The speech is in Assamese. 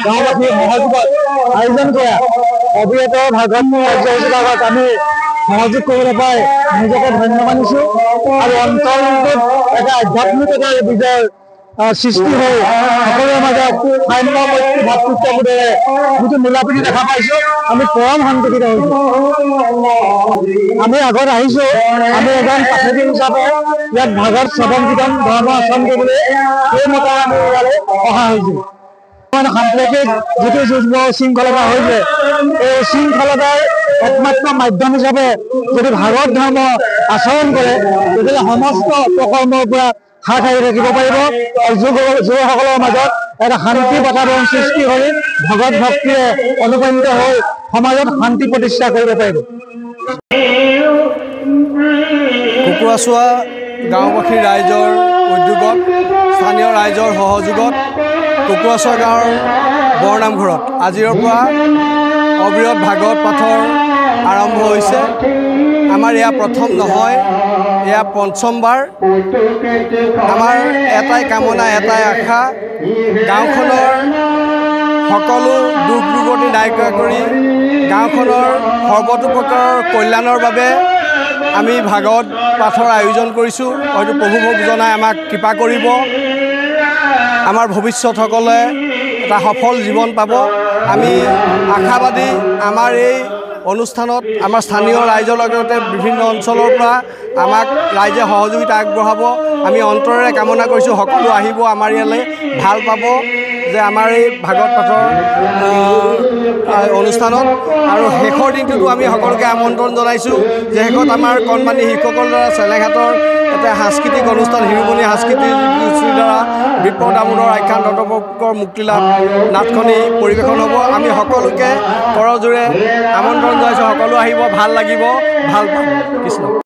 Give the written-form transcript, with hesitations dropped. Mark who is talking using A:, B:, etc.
A: গাঁওবাসী সহযোগত আয়োজন কৰা অবিৰত ভাগৱত কাৰ্যসূচীত আমি সহযোগ কৰিবলৈ পাই নিজকে ধন্য মানিছো আৰু অন্তৰটোত এটা আধ্যাত্মিকতাৰ বিজয়ৰ সৃষ্টি হৈ সকলোৰে মাজত সাম্য ভাতৃত্ববোধেৰে যিটো মিলাপ্ৰীতি দেখা পাইছো আমি পৰম শান্তিত হৈছো। আমি আগত আহিছো আমি এজন পাঠকী হিচাপে ইয়াত ভাগৱত শ্ৰৱণ কীৰ্তন ধৰ্ম আচৰণ কৰিবলৈ সেই মতে আমি ইয়ালৈ অহা হৈছো। সাম্প্ৰতিক যিটো যুৱ শৃংখলতা হৈছে এই শৃংখলতাৰ একমাত্ৰ মাধ্যম হিচাপে যদি ভাগৱত ধৰ্ম আচৰণ কৰে তেতিয়াহ'লে সমস্ত অপকৰ্মৰ পৰা হাত সাৰি থাকিব পাৰিব আৰু যুৱসকলৰ মাজত এটা শান্তি বাতাবৰণ সৃষ্টি হৈ ভগৱত ভক্তিৰে অনুপ্ৰাণিত হৈ সমাজত শান্তি প্ৰতিষ্ঠা কৰিব পাৰিব।
B: কুকুৰাচোৱা গাঁওবাসী ৰাইজৰ উদ্যোগত স্থানীয় ৰাইজৰ সহযোগত কুকুৰাচোৱা গাঁৱৰ বৰনামঘৰত আজিৰ পৰা অবিৰত ভাগৱত পাঠৰ আৰম্ভ হৈছে। আমাৰ এয়া প্ৰথম নহয়, এয়া পঞ্চমবাৰ। আমাৰ এটাই কামনা এটাই আশা গাঁওখনৰ সকলো দুখ দুৰ্গতি নাইকিয়া কৰি গাঁওখনৰ সৰ্বতোপ্ৰকাৰৰ কল্যাণৰ বাবে আমি ভাগৱত পাঠৰ আয়োজন কৰিছোঁ। হয়তো প্ৰভু ভক্তজনাই আমাক কৃপা কৰিব, আমাৰ ভৱিষ্যতসকলে এটা সফল জীৱন পাব। আমি আশাবাদী আমাৰ এই অনুষ্ঠানত আমাৰ স্থানীয় ৰাইজৰ লগতে বিভিন্ন অঞ্চলৰ পৰা আমাক ৰাইজে সহযোগিতা আগবঢ়াব। আমি অন্তৰেৰে কামনা কৰিছোঁ সকলো আহিব আমাৰ ইয়ালৈ, ভাল পাব যে আমাৰ এই ভাগৱত পাঠৰ অনুষ্ঠানত। আৰু শেষৰ দিনটোতো আমি সকলোকে আমন্ত্ৰণ জনাইছোঁ যে শেষত আমাৰ কণমানি শিক্ষকৰ দ্বাৰা চেলেঘাটৰ এটা সাংস্কৃতিক অনুষ্ঠান শিৰোমণি সাংস্কৃতিক গোষ্ঠীৰ দ্বাৰা বিপ্লৱ দামোদৰ আখ্যান দত্তপকৰ মুক্তিলাভ নাটখনি পৰিৱেশন হ'ব। আমি সকলোকে কৰজোৰে আমন্ত্ৰণ জনাইছোঁ, সকলো আহিব, ভাল লাগিব, ভাল পাম। কৃষ্ণ।